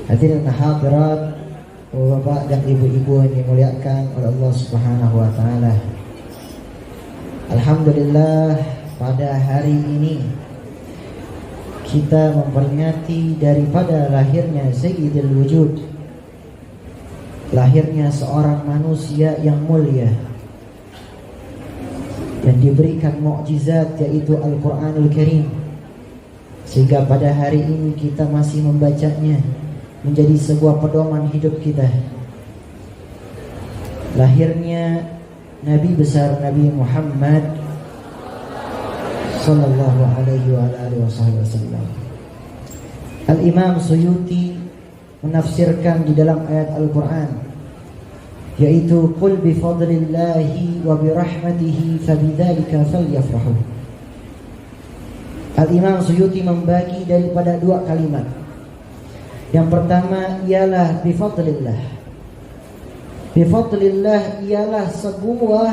Hadirin hadirat, Bapak dan Ibu-ibu yang dimuliakan oleh Allah Subhanahu wa taala. Alhamdulillah, pada hari ini kita memperingati daripada lahirnya Sayyidul Wujud, lahirnya seorang manusia yang mulia dan diberikan mukjizat yaitu Al-Qur'anul Karim, sehingga pada hari ini kita masih membacanya menjadi sebuah pedoman hidup kita. Lahirnya Nabi besar Nabi Muhammad sallallahu alaihi wa alihi wasallam. Al-Imam Suyuti menafsirkan di dalam ayat Al-Qur'an, yaitu qul bi fadlillahi wa bi rahmatihi fabidzalika falyafrahu. Al-Imam Suyuti membagi daripada dua kalimat. Yang pertama ialah bifadlillah. Bifadlillah ialah sebuah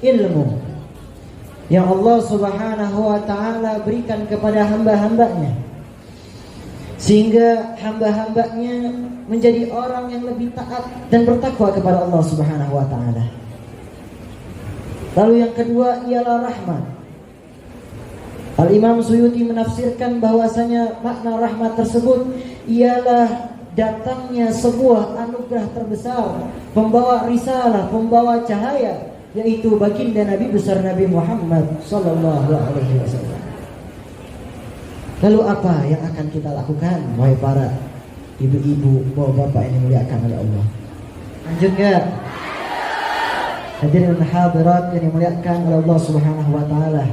ilmu yang Allah Subhanahu wa ta'ala berikan kepada hamba-hambanya, sehingga hamba-hambanya menjadi orang yang lebih taat dan bertakwa kepada Allah Subhanahu wa ta'ala. Lalu yang kedua ialah rahmat. Al-Imam Suyuti menafsirkan bahwasanya makna rahmat tersebut ialah datangnya sebuah anugerah terbesar, pembawa risalah, pembawa cahaya, yaitu baginda Nabi besar Nabi Muhammad sallallahu alaihi wasallam. Lalu apa yang akan kita lakukan, wahai para ibu-ibu, bapak-bapak yang dimuliakan oleh Allah? Lanjut enggak? Hadirin hadirat yang dimuliakan oleh Allah Subhanahu wa taala.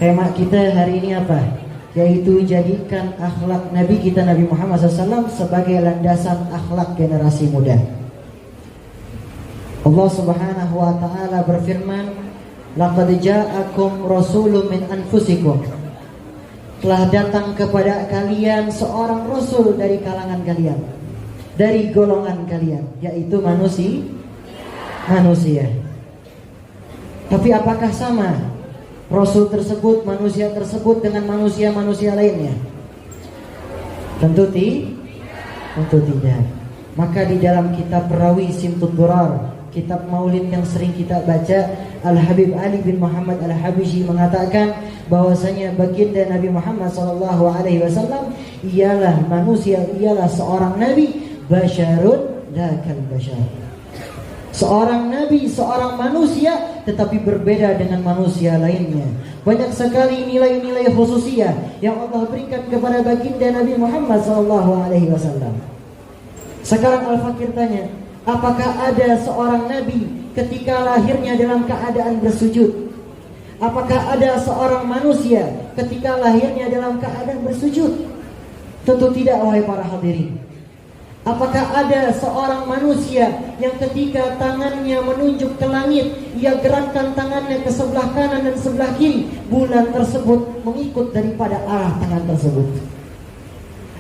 Tema kita hari ini apa? Yaitu jadikan akhlak Nabi kita Nabi Muhammad SAW sebagai landasan akhlak generasi muda. Allah Subhanahu wa ta'ala berfirman, laqad ja'akum rasulun min anfusikum. Telah datang kepada kalian seorang rasul dari kalangan kalian, dari golongan kalian, yaitu manusia. Tapi apakah sama Rasul tersebut, manusia tersebut dengan manusia-manusia lainnya? Tentu tidak. Maka di dalam kitab Perawi Simtud Durar, kitab Maulid yang sering kita baca, Al-Habib Ali bin Muhammad Al-Habsyi mengatakan bahwasanya baginda Nabi Muhammad SAW ialah manusia, ialah seorang nabi, basyarun la kal basyar. Seorang nabi, seorang manusia, tetapi berbeda dengan manusia lainnya. Banyak sekali nilai-nilai khususiyah yang Allah berikan kepada baginda Nabi Muhammad SAW. Sekarang Al-Fakir tanya, apakah ada seorang nabi ketika lahirnya dalam keadaan bersujud? Apakah ada seorang manusia ketika lahirnya dalam keadaan bersujud? Tentu tidak, wahai para hadirin. Apakah ada seorang manusia yang ketika tangannya menunjuk ke langit, ia gerakkan tangannya ke sebelah kanan dan sebelah kiri, bulan tersebut mengikut daripada arah tangan tersebut?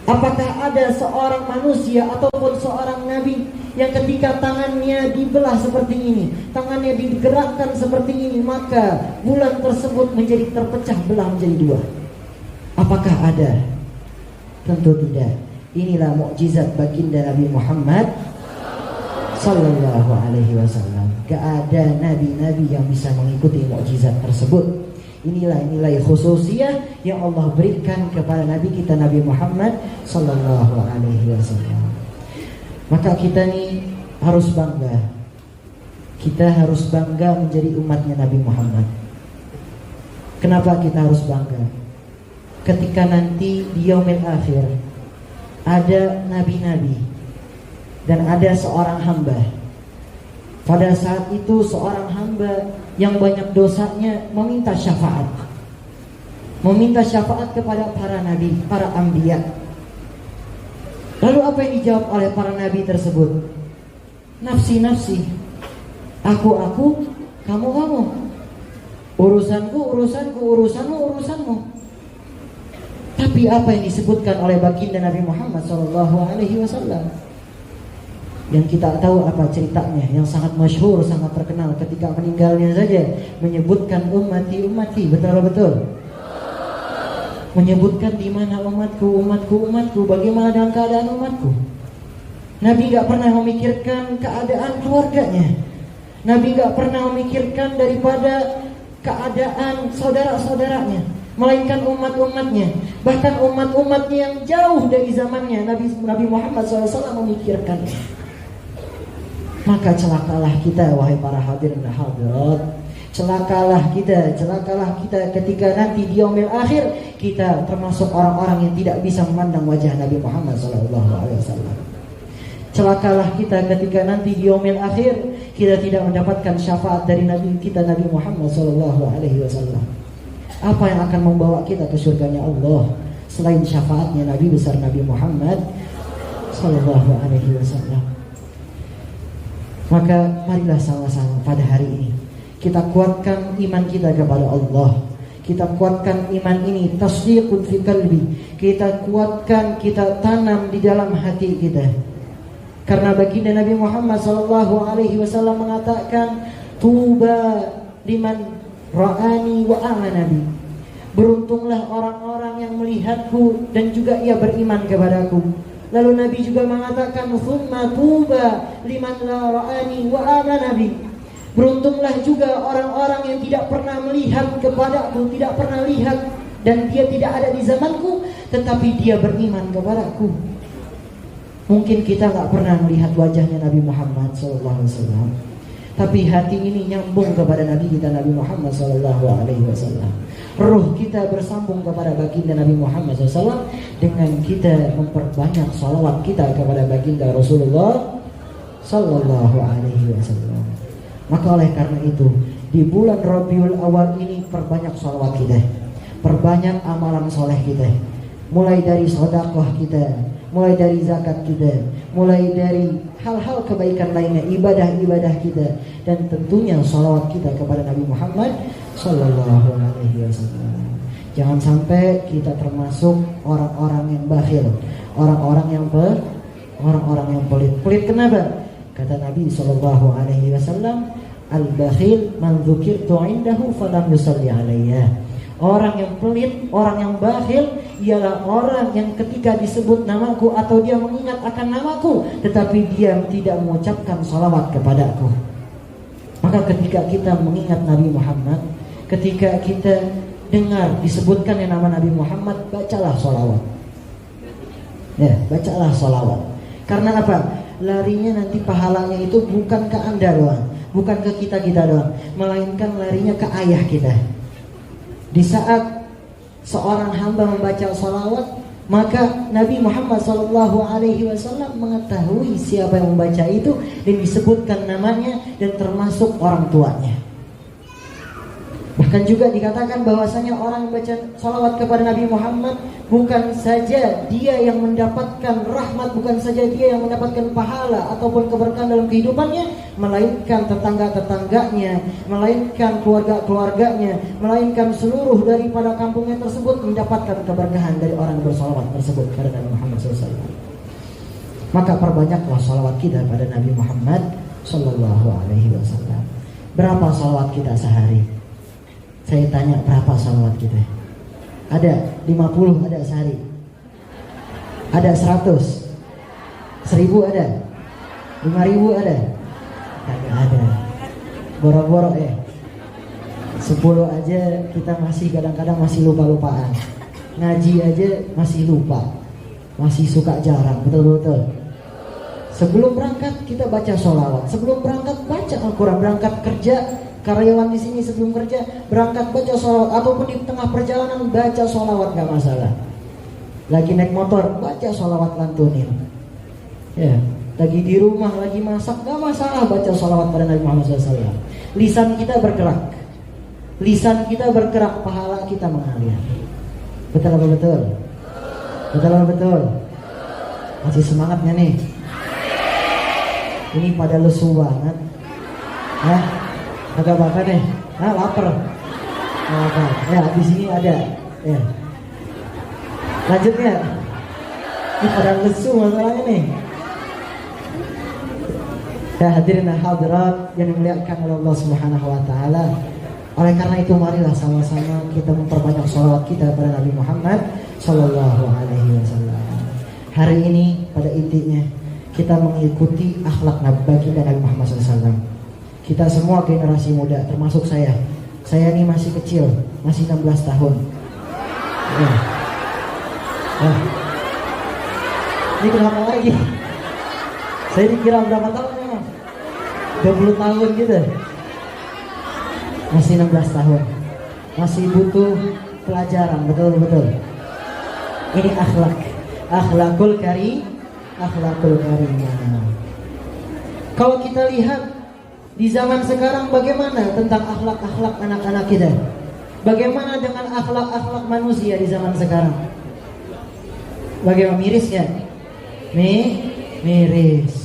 Apakah ada seorang manusia ataupun seorang nabi yang ketika tangannya dibelah seperti ini, tangannya digerakkan seperti ini, maka bulan tersebut menjadi terpecah belah menjadi dua? Apakah ada? Tentu tidak. Inilah mukjizat baginda Nabi Muhammad sallallahu alaihi wasallam. Gak ada nabi-nabi yang bisa mengikuti mukjizat tersebut. Inilah nilai khususiyah yang Allah berikan kepada Nabi kita Nabi Muhammad sallallahu alaihi wasallam. Maka kita ini harus bangga. Kita harus bangga menjadi umatnya Nabi Muhammad. Kenapa kita harus bangga? Ketika nanti di yaumil akhir ada nabi-nabi dan ada seorang hamba. Pada saat itu seorang hamba yang banyak dosanya meminta syafaat. Meminta syafaat kepada para nabi, para anbiya. Lalu apa yang dijawab oleh para nabi tersebut? Nafsi-nafsi. Aku, kamu. Urusanku, urusanmu. Tapi apa yang disebutkan oleh baginda Nabi Muhammad SAW? Yang kita tahu apa ceritanya, yang sangat masyhur, sangat terkenal ketika meninggalnya saja menyebutkan ummati, betul. menyebutkan di mana umatku, bagaimana dengan keadaan umatku. Nabi gak pernah memikirkan keadaan keluarganya. Nabi gak pernah memikirkan daripada keadaan saudara-saudaranya, melainkan umat-umatnya. Bahkan umat-umatnya yang jauh dari zamannya Nabi Muhammad SAW memikirkan. Maka celakalah kita, wahai para hadirin dan hadirat. Celakalah kita ketika nanti di yaumil akhir kita termasuk orang-orang yang tidak bisa memandang wajah Nabi Muhammad SAW. Celakalah kita ketika nanti di yaumil akhir kita tidak mendapatkan syafaat dari Nabi kita Nabi Muhammad SAW. Apa yang akan membawa kita ke surganya Allah selain syafaatnya Nabi besar Nabi Muhammad SAW? Maka marilah sama-sama pada hari ini kita kuatkan iman kita kepada Allah. Kita kuatkan iman ini, tasdiqun fi qalbi. Kita kuatkan, kita tanam di dalam hati kita. Karena baginda Nabi Muhammad SAW mengatakan, tuba liman ra'ani wa amanabi. Beruntunglah orang-orang yang melihatku dan juga ia beriman kepadaku. Lalu Nabi juga mengatakan, thumma tuba liman la ra'ani wa amanabi. Beruntunglah juga orang-orang yang tidak pernah melihat kepadaku, tidak pernah lihat dan dia tidak ada di zamanku, tetapi dia beriman kepadaku. Mungkin kita gak pernah melihat wajahnya Nabi Muhammad SAW, tapi hati ini nyambung kepada Nabi kita Nabi Muhammad SAW. Ruh kita bersambung kepada baginda Nabi Muhammad SAW dengan kita memperbanyak salawat kita kepada baginda Rasulullah SAW. Maka oleh karena itu di bulan Rabiul Awal ini perbanyak salawat kita, perbanyak amalan soleh kita, mulai dari sedekah kita, mulai dari zakat kita, mulai dari hal-hal kebaikan lainnya, ibadah-ibadah kita, dan tentunya salawat kita kepada Nabi Muhammad SAW. Jangan sampai kita termasuk orang-orang yang bakhil, orang-orang yang pelit. Pelit kenapa? Kata Nabi SAW, al-bakhil man dzukirtu indahu falam yusalli alayya. Orang yang pelit, orang yang bakhil ialah orang yang ketika disebut namaku atau dia mengingat akan namaku, tetapi dia tidak mengucapkan salawat kepadaku. Maka ketika kita mengingat Nabi Muhammad, ketika kita dengar disebutkan yang nama Nabi Muhammad, bacalah salawat. Ya, bacalah salawat. Karena apa? Larinya nanti pahalanya itu bukan ke Anda doang, bukan ke kita doang, melainkan larinya ke ayah kita. Di saat seorang hamba membaca salawat, maka Nabi Muhammad SAW mengetahui siapa yang membaca itu dan disebutkan namanya dan termasuk orang tuanya. Bahkan juga dikatakan bahwasanya orang yang baca salawat kepada Nabi Muhammad bukan saja dia yang mendapatkan rahmat, bukan saja dia yang mendapatkan pahala ataupun keberkahan dalam kehidupannya, melainkan tetangga-tetangganya, melainkan keluarga-keluarganya, melainkan seluruh daripada kampungnya tersebut mendapatkan keberkahan dari orang yang bersalawat tersebut kepada Nabi Muhammad SAW. Maka perbanyaklah salawat kita pada Nabi Muhammad SAW. Berapa salawat kita sehari? Saya tanya, berapa salawat kita? Ada 50 ada sehari? Ada 100? 1000 ada? 5000 ada? Kagak ada. Boro-boro 10 aja kita masih kadang-kadang masih lupa-lupaan. Ngaji aja masih lupa, masih suka jarang, betul-betul. Sebelum berangkat kita baca sholawat, sebelum berangkat baca Al-Quran, berangkat kerja, karyawan di sini sebelum kerja berangkat baca sholawat, ataupun di tengah perjalanan baca sholawat, gak masalah. Lagi naik motor baca sholawat lantunin, ya. Lagi di rumah lagi masak gak masalah baca sholawat pada Nabi Muhammad SAW. Lisan kita bergerak, pahala kita mengalir. Betul apa betul? Betul apa betul? Masih semangatnya nih? Ini pada lesu banget, agak bakar deh, lapar. Ya di sini ada, ya. Lanjutnya, ini pada lesu masalahnya nih. Ya hadirin dan hadirat yang dimuliakan oleh Allah Subhanahu wa taala. Oleh karena itu marilah sama-sama kita memperbanyak sholawat kita pada Nabi Muhammad Sallallahu Alaihi Wasallam. Hari ini pada intinya kita mengikuti akhlak baginda Nabi Muhammad SAW. Kita semua generasi muda, termasuk saya. Saya ini masih kecil, masih 16 tahun. Ya. Ini kenapa lagi? Saya dikira berapa tahun memang? 20 tahun gitu. Masih 16 tahun. Masih butuh pelajaran, betul-betul. Ini akhlak. Akhlakul karimah. Kalau kita lihat di zaman sekarang bagaimana tentang akhlak-akhlak anak-anak kita? Bagaimana dengan akhlak-akhlak manusia di zaman sekarang? Bagaimana mirisnya? Miris.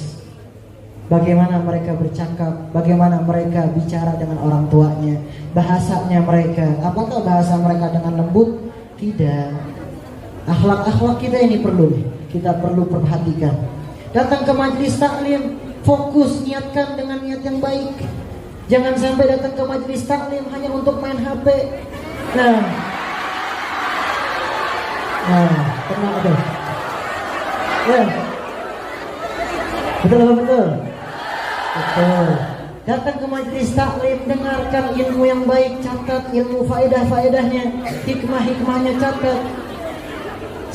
Bagaimana mereka bercakap, bagaimana mereka bicara dengan orang tuanya, bahasanya mereka, apakah bahasa mereka dengan lembut? Tidak. Akhlak-akhlak kita ini kita perlu perhatikan. Datang ke majelis taklim, fokus, niatkan dengan niat yang baik. Jangan sampai datang ke majelis taklim hanya untuk main HP. Nah, tenang betul. Ya. Betul. Datang ke majelis taklim, dengarkan ilmu yang baik, catat ilmu faedah-faedahnya, hikmah-hikmahnya catat.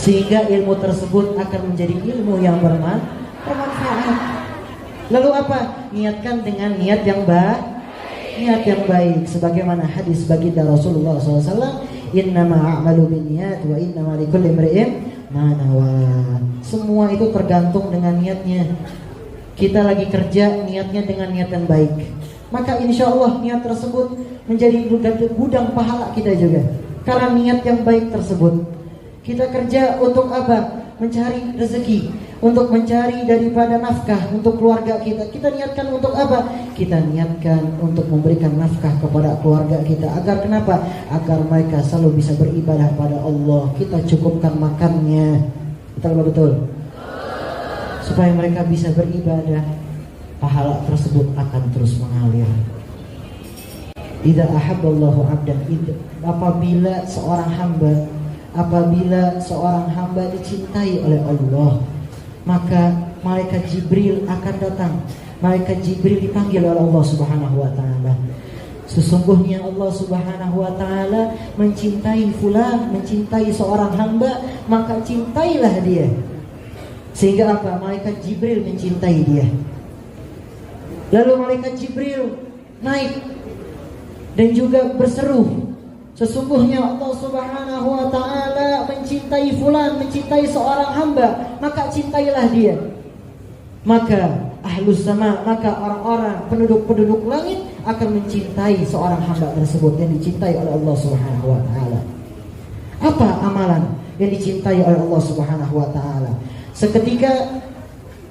Sehingga ilmu tersebut akan menjadi ilmu yang bermanfaat. Lalu apa? Niatkan dengan niat yang baik. Sebagaimana hadis baginda Rasulullah SAW, innama a'malu binniyat wa innama likulli imri'in ma nawa. Semua itu tergantung dengan niatnya. Kita lagi kerja, niatnya dengan niat yang baik, maka insya Allah niat tersebut menjadi gudang pahala kita juga. Karena niat yang baik tersebut. Kita kerja untuk apa? Mencari rezeki, untuk mencari daripada nafkah untuk keluarga kita. Kita niatkan untuk apa? Kita niatkan untuk memberikan nafkah kepada keluarga kita. Agar kenapa? Agar mereka selalu bisa beribadah pada Allah. Kita cukupkan makannya. Betul. Supaya mereka bisa beribadah, pahala tersebut akan terus mengalir. Idza ahabballahu 'abdan, apabila seorang hamba dicintai oleh Allah, maka malaikat Jibril akan datang. Malaikat Jibril dipanggil oleh Allah Subhanahu wa taala. Sesungguhnya Allah Subhanahu wa taala mencintai fulan, mencintai seorang hamba, maka cintailah dia. Sehingga apa? Malaikat Jibril mencintai dia. Lalu malaikat Jibril naik dan juga berseru, sesungguhnya Allah Subhanahu wa taala mencintai fulan, mencintai seorang hamba, maka cintailah dia. Maka ahlus sama, maka orang-orang penduduk langit akan mencintai seorang hamba tersebut yang dicintai oleh Allah Subhanahu wa taala. Apa amalan yang dicintai oleh Allah Subhanahu wa taala? Seketika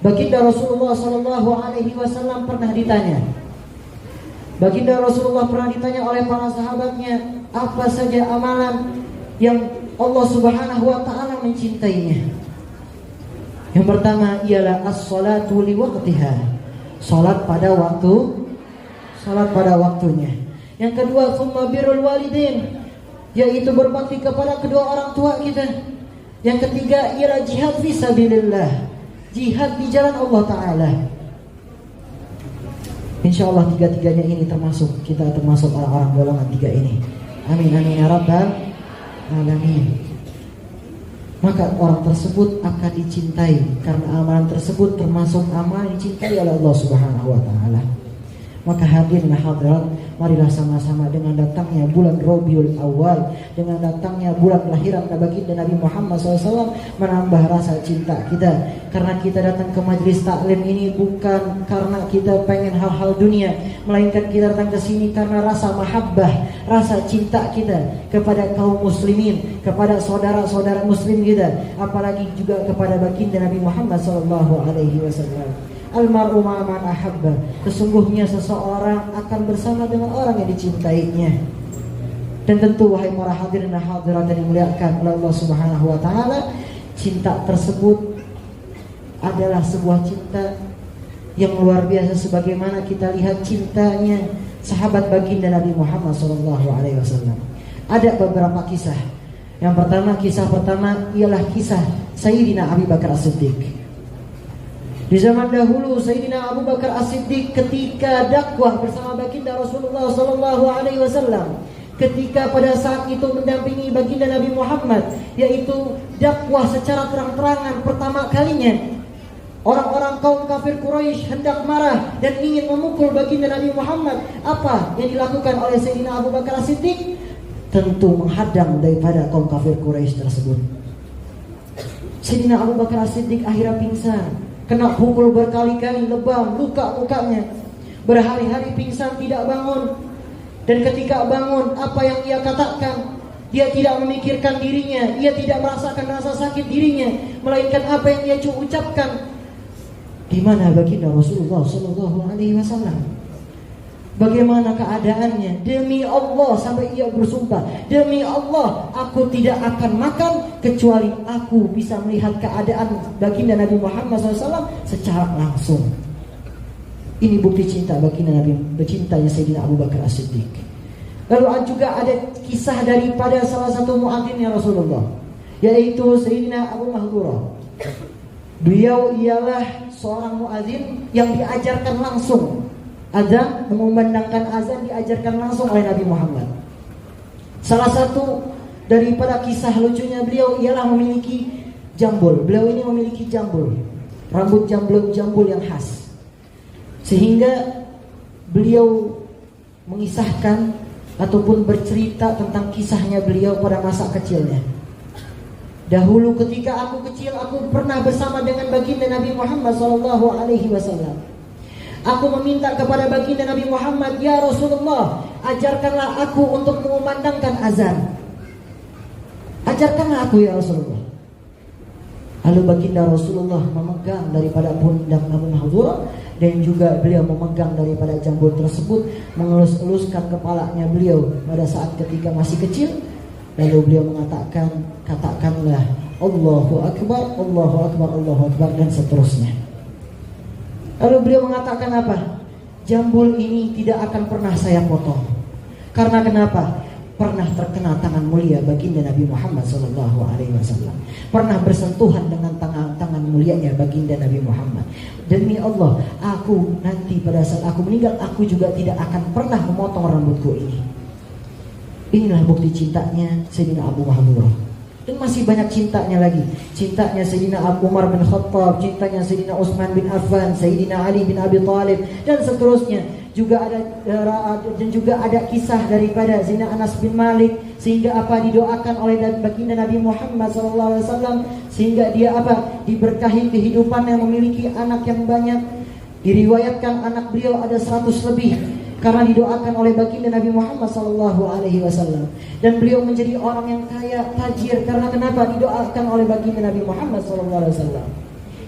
baginda Rasulullah sallallahu alaihi wasallam pernah ditanya. Baginda Rasulullah pernah ditanya oleh para sahabatnya, apa saja amalan yang Allah Subhanahu wa taala mencintainya? Yang pertama ialah as-salatu li waqtiha, salat pada waktunya. Yang kedua, tsumma birrul walidain, yaitu berbakti kepada kedua orang tua kita. Yang ketiga ialah jihad fi sabilillah, jihad di jalan Allah taala. Insyaallah tiga-tiganya ini kita termasuk orang-orang golongan tiga ini. Amin ya rabbal alamin. Maka orang tersebut akan dicintai karena amalan tersebut termasuk amalan dicintai oleh Allah Subhanahu wa taala. Maka hadirin hadirat, marilah sama-sama dengan datangnya bulan Rabiul Awal, dengan datangnya bulan kelahiran baginda Nabi Muhammad SAW, menambah rasa cinta kita. Karena kita datang ke majelis taklim ini bukan karena kita pengen hal-hal dunia, melainkan kita datang ke sini karena rasa mahabbah, rasa cinta kita kepada kaum muslimin, kepada saudara-saudara muslim kita, apalagi juga kepada baginda Nabi Muhammad SAW. Almar'u ma'aman ahabba, sesungguhnya seseorang akan bersama dengan orang yang dicintainya. Dan tentu wahai para hadirin dan hadirat yang dimuliakan oleh Allah Subhanahu wa taala, cinta tersebut adalah sebuah cinta yang luar biasa, sebagaimana kita lihat cintanya sahabat baginda Nabi Muhammad SAW. Ada beberapa kisah. Kisah pertama ialah kisah Sayyidina Abu Bakar As-Siddiq. Di zaman dahulu Sayyidina Abu Bakar As-Siddiq ketika dakwah bersama baginda Rasulullah SAW, ketika pada saat itu mendampingi baginda Nabi Muhammad, yaitu dakwah secara terang-terangan pertama kalinya, orang-orang kaum kafir Quraisy hendak marah dan ingin memukul baginda Nabi Muhammad. Apa yang dilakukan oleh Sayyidina Abu Bakar As-Siddiq? Tentu menghadang daripada kaum kafir Quraisy tersebut. Sayyidina Abu Bakar As-Siddiq akhirnya pingsan, kena pukul berkali-kali, lebam, luka mukanya, berhari-hari pingsan tidak bangun. Dan ketika bangun, apa yang ia katakan? Dia tidak memikirkan dirinya, ia tidak merasakan rasa sakit dirinya, melainkan apa yang ia ucapkan. Gimana baginda Rasulullah SAW? Bagaimana keadaannya? Demi Allah, sampai ia bersumpah, demi Allah, aku tidak akan makan kecuali aku bisa melihat keadaan baginda Nabi Muhammad SAW secara langsung. Ini bukti cinta baginda Nabi, bercintanya Sayyidina Abu Bakar As-Siddiq. Lalu juga ada kisah daripada salah satu muadzinnya Rasulullah, yaitu Sayyidina Abu Mahdurah. Beliau ialah seorang muadzin yang diajarkan langsung azan, mengumandangkan azan diajarkan langsung oleh Nabi Muhammad. Salah satu daripada kisah lucunya beliau ialah memiliki jambul. Beliau ini memiliki jambul, rambut jambul yang khas. Sehingga beliau mengisahkan ataupun bercerita tentang kisahnya beliau pada masa kecilnya. Dahulu ketika aku kecil, aku pernah bersama dengan baginda Nabi Muhammad SAW. Aku meminta kepada baginda Nabi Muhammad, ya Rasulullah, ajarkanlah aku untuk mengumandangkan azan. Ajarkanlah aku ya Rasulullah. Lalu baginda Rasulullah memegang daripada pundak Abu Mahdurah, dan juga beliau memegang daripada jambul tersebut, mengelus-eluskan kepalanya beliau pada saat ketika masih kecil. Lalu beliau mengatakan, katakanlah Allahu Akbar, Allahu Akbar, Allahu Akbar, dan seterusnya. Lalu beliau mengatakan apa? Jambul ini tidak akan pernah saya potong. Karena kenapa? Pernah terkena tangan mulia baginda Nabi Muhammad SAW. Pernah bersentuhan dengan tangan mulianya baginda Nabi Muhammad. Demi Allah, aku nanti pada saat aku meninggal, aku juga tidak akan pernah memotong rambutku ini. Inilah bukti cintanya Sayyidina Abu Mahdurah. Dan masih banyak cintanya lagi. Cintanya Sayyidina Umar bin Khattab, cintanya Sayyidina Utsman bin Affan, Sayyidina Ali bin Abi Thalib, dan seterusnya. Juga ada kisah daripada Sayyidina Anas bin Malik, sehingga didoakan oleh baginda Nabi Muhammad SAW, sehingga dia diberkahi kehidupan yang memiliki anak yang banyak. Diriwayatkan anak beliau ada 100 lebih karena didoakan oleh baginda Nabi Muhammad SAW. Dan beliau menjadi orang yang kaya, tajir, karena kenapa? Didoakan oleh baginda Nabi Muhammad SAW.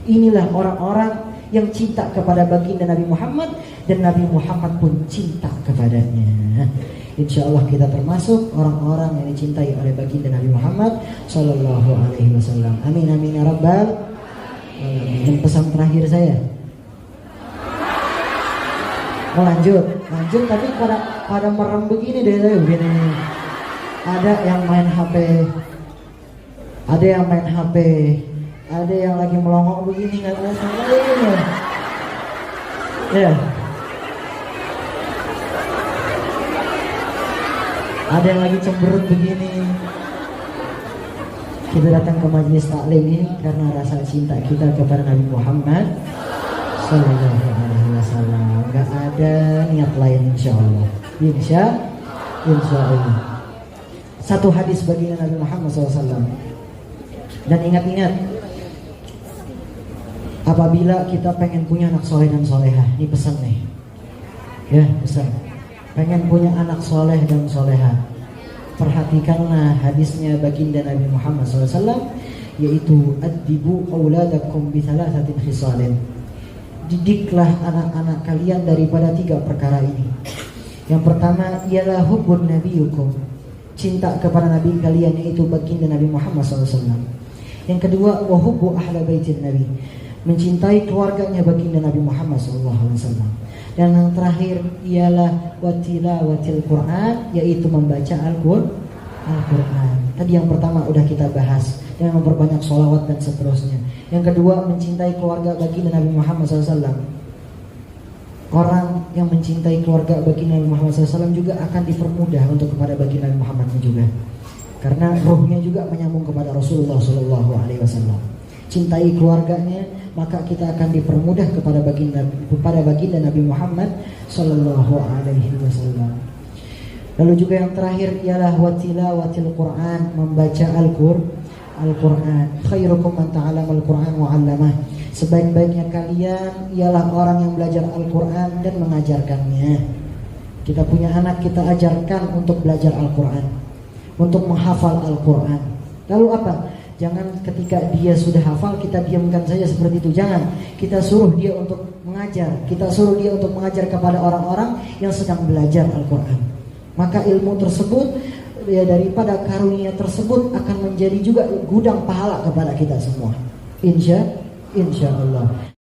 Inilah orang-orang yang cinta kepada baginda Nabi Muhammad, dan Nabi Muhammad pun cinta kepadanya. Insya Allah kita termasuk orang-orang yang dicintai oleh baginda Nabi Muhammad SAW. Amin amin ya rabbal alamin. Dan pesan terakhir saya, lanjut, tapi pada merem begini deh saya begini. Ada yang main HP, ada yang lagi melongok begini, nggak sama ini. Ya. Ada yang lagi cemberut begini. Kita datang ke majelis taklim ini karena rasa cinta kita kepada Nabi Muhammad Sallallahu Alaihi Wasallam. Gak ada niat lain, insya Allah. Insya Allah. Satu hadis baginda Nabi Muhammad SAW. Dan ingat-ingat, apabila kita pengen punya anak soleh dan solehah, ini pesan nih, ya pesan. Pengen punya anak soleh dan solehah, perhatikanlah hadisnya baginda Nabi Muhammad SAW, yaitu addibu auladakum bi thalathatin khisalin. Didiklah anak-anak kalian daripada 3 perkara ini. Yang pertama ialah hubbun nabiyukum, cinta kepada nabi kalian, yaitu baginda Nabi Muhammad SAW. Yang kedua, wa hubbu ahli baitin nabi, mencintai keluarganya baginda Nabi Muhammad SAW. Dan yang terakhir ialah watilawatil Quran, yaitu membaca Al-Quran. Tadi yang pertama udah kita bahas, dan memperbanyak sholawat dan seterusnya. Yang kedua, mencintai keluarga baginda Nabi Muhammad SAW. Orang yang mencintai keluarga baginda Nabi Muhammad SAW juga akan dipermudah untuk kepada baginda Nabi Muhammad juga, karena ruhnya juga menyambung kepada Rasulullah SAW. Cintai keluarganya, maka kita akan dipermudah kepada baginda Nabi Muhammad SAW. Lalu juga yang terakhir ialah watilawatil Quran, membaca Al-Quran. Khairukum man ta'allamal Quran wa 'allamah. Sebaik-baiknya kalian ialah orang yang belajar Al-Quran dan mengajarkannya. Kita punya anak, kita ajarkan untuk belajar Al-Quran, untuk menghafal Al-Quran. Lalu apa? Jangan ketika dia sudah hafal kita diamkan saja seperti itu. Jangan, kita suruh dia untuk mengajar. Kita suruh dia untuk mengajar kepada orang-orang yang sedang belajar Al-Quran. Maka ilmu tersebut, ya, daripada karunia tersebut akan menjadi juga gudang pahala kepada kita semua. Insya Allah.